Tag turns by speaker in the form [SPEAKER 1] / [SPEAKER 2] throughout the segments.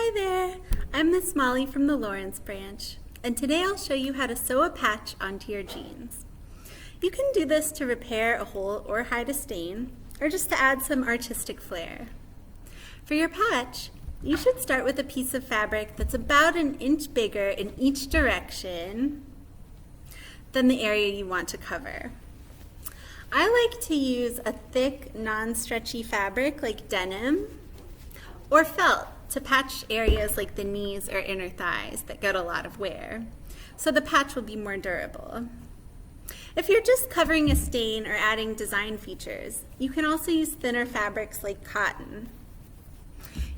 [SPEAKER 1] Hi there, I'm Miss Molly from the Lawrence branch, and today I'll show you how to sew a patch onto your jeans. You can do this to repair a hole or hide a stain, or just to add some artistic flair. For your patch, you should start with a piece of fabric that's about an inch bigger in each direction than the area you want to cover. I like to use a thick, non-stretchy fabric like denim or felt to patch areas like the knees or inner thighs that get a lot of wear, so the patch will be more durable. If you're just covering a stain or adding design features, you can also use thinner fabrics like cotton.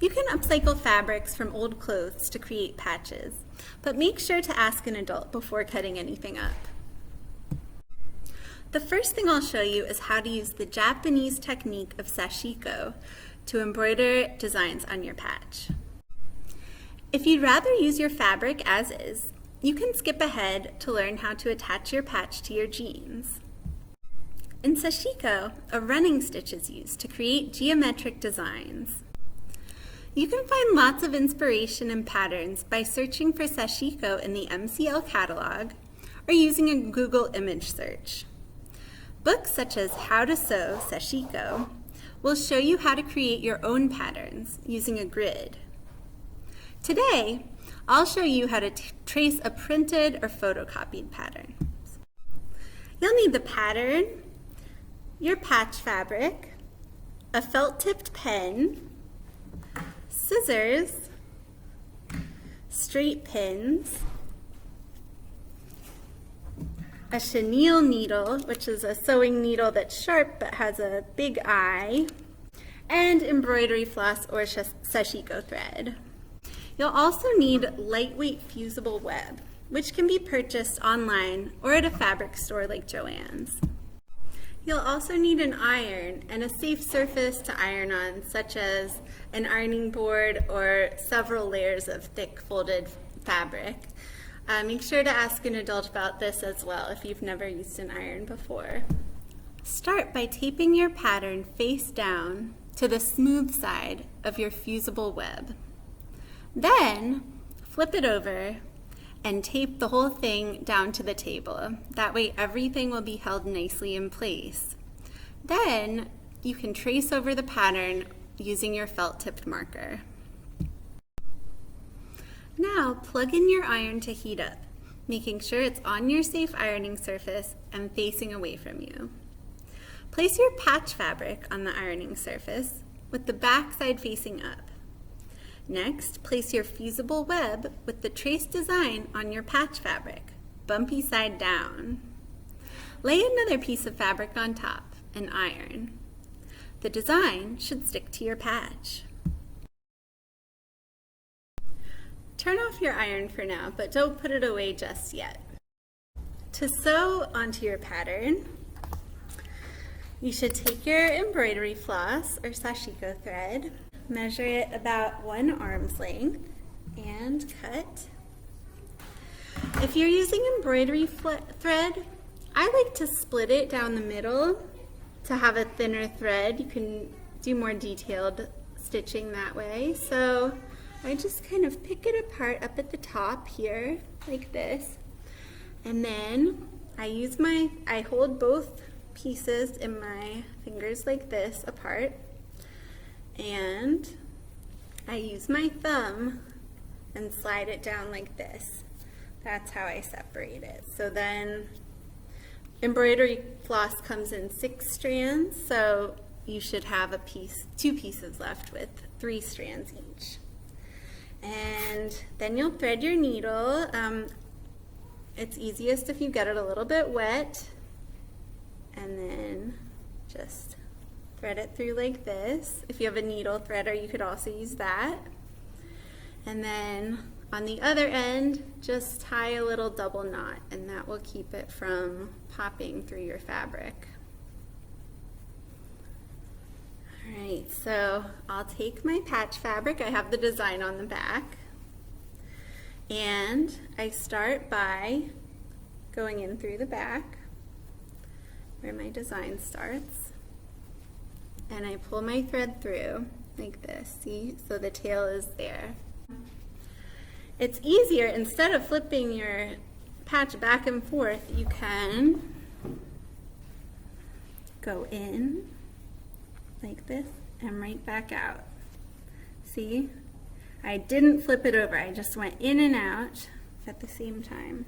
[SPEAKER 1] You can upcycle fabrics from old clothes to create patches, but make sure to ask an adult before cutting anything up. The first thing I'll show you is how to use the Japanese technique of Sashiko to embroider designs on your patch. If you'd rather use your fabric as is, you can skip ahead to learn how to attach your patch to your jeans. In Sashiko, a running stitch is used to create geometric designs. You can find lots of inspiration and patterns by searching for Sashiko in the MCL catalog or using a Google image search. Books such as How to Sew Sashiko will show you how to create your own patterns using a grid. Today, I'll show you how to trace a printed or photocopied pattern. You'll need the pattern, your patch fabric, a felt-tipped pen, scissors, straight pins, a chenille needle, which is a sewing needle that's sharp but has a big eye, and embroidery floss or Sashiko thread. You'll also need lightweight fusible web, which can be purchased online or at a fabric store like Joann's. You'll also need an iron and a safe surface to iron on, such as an ironing board or several layers of thick folded fabric. Make sure to ask an adult about this as well if you've never used an iron before. Start by taping your pattern face down to the smooth side of your fusible web. Then flip it over and tape the whole thing down to the table. That way everything will be held nicely in place. Then you can trace over the pattern using your felt-tipped marker. Now plug in your iron to heat up, making sure it's on your safe ironing surface and facing away from you. Place your patch fabric on the ironing surface with the back side facing up. Next, place your fusible web with the traced design on your patch fabric, bumpy side down. Lay another piece of fabric on top and iron. The design should stick to your patch. Turn off your iron for now, but don't put it away just yet. To sew onto your pattern, you should take your embroidery floss or Sashiko thread, measure it about 1 arm's length, and cut. If you're using embroidery thread, I like to split it down the middle to have a thinner thread. You can do more detailed stitching that way. So I just kind of pick it apart up at the top here, like this. And then I hold both pieces in my fingers like this apart. And I use my thumb and slide it down like this. That's how I separate it. So then embroidery floss comes in 6 strands, so you should have 2 pieces left with 3 strands each. And then you'll thread your needle. It's easiest if you get it a little bit wet, and then just thread it through like this. If you have a needle threader, you could also use that. And then on the other end, just tie a little double knot, and that will keep it from popping through your fabric. All right, so I'll take my patch fabric. I have the design on the back. And I start by going in through the back where my design starts. And I pull my thread through like this, see? So the tail is there. It's easier, instead of flipping your patch back and forth, you can go in like this and right back out. See? I didn't flip it over, I just went in and out at the same time.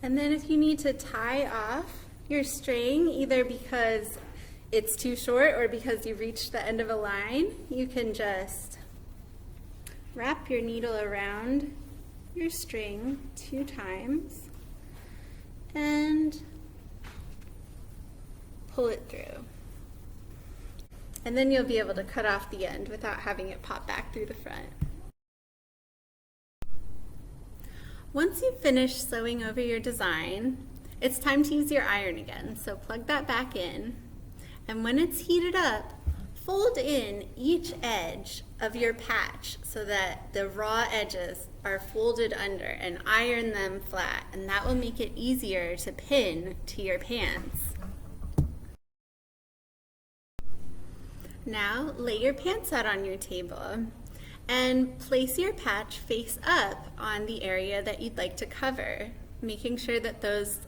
[SPEAKER 1] And then if you need to tie off your string, either because it's too short or because you reached the end of a line, you can just wrap your needle around your string 2 times and pull it through. And then you'll be able to cut off the end without having it pop back through the front. Once you've finished sewing over your design, it's time to use your iron again. So plug that back in, and when it's heated up, fold in each edge of your patch so that the raw edges are folded under, and iron them flat, and that will make it easier to pin to your pants. Now lay your pants out on your table and place your patch face up on the area that you'd like to cover, making sure that those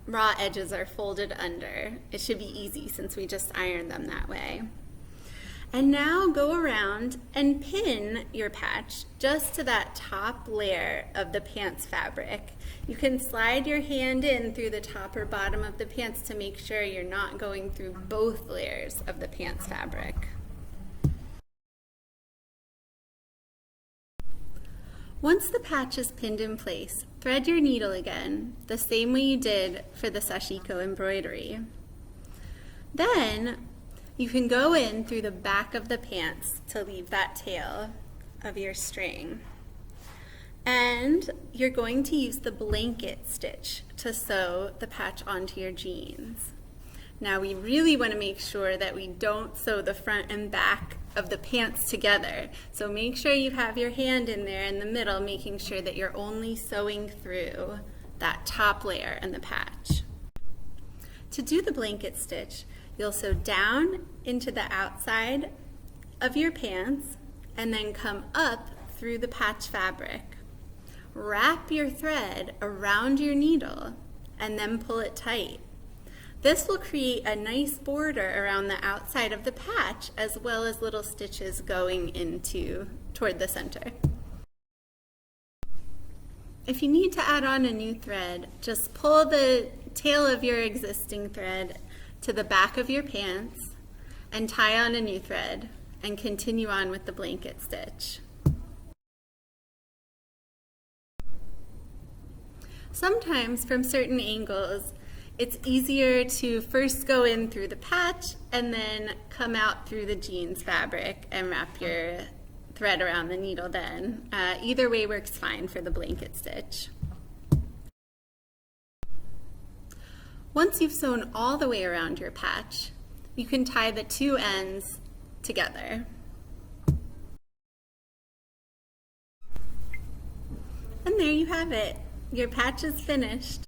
[SPEAKER 1] raw edges are folded under. It should be easy since we just ironed them that way. And now go around and pin your patch just to that top layer of the pants fabric. You can slide your hand in through the top or bottom of the pants to make sure you're not going through both layers of the pants fabric. Once the patch is pinned in place, thread your needle again, the same way you did for the Sashiko embroidery. Then you can go in through the back of the pants to leave that tail of your string. And you're going to use the blanket stitch to sew the patch onto your jeans. Now we really want to make sure that we don't sew the front and back of the pants together. So make sure you have your hand in there in the middle, making sure that you're only sewing through that top layer and the patch. To do the blanket stitch, you'll sew down into the outside of your pants and then come up through the patch fabric. Wrap your thread around your needle and then pull it tight. This will create a nice border around the outside of the patch, as well as little stitches going toward the center. If you need to add on a new thread, just pull the tail of your existing thread to the back of your pants and tie on a new thread and continue on with the blanket stitch. Sometimes from certain angles, it's easier to first go in through the patch and then come out through the jeans fabric and wrap your thread around the needle then. Either way works fine for the blanket stitch. Once you've sewn all the way around your patch, you can tie the 2 ends together. And there you have it. Your patch is finished.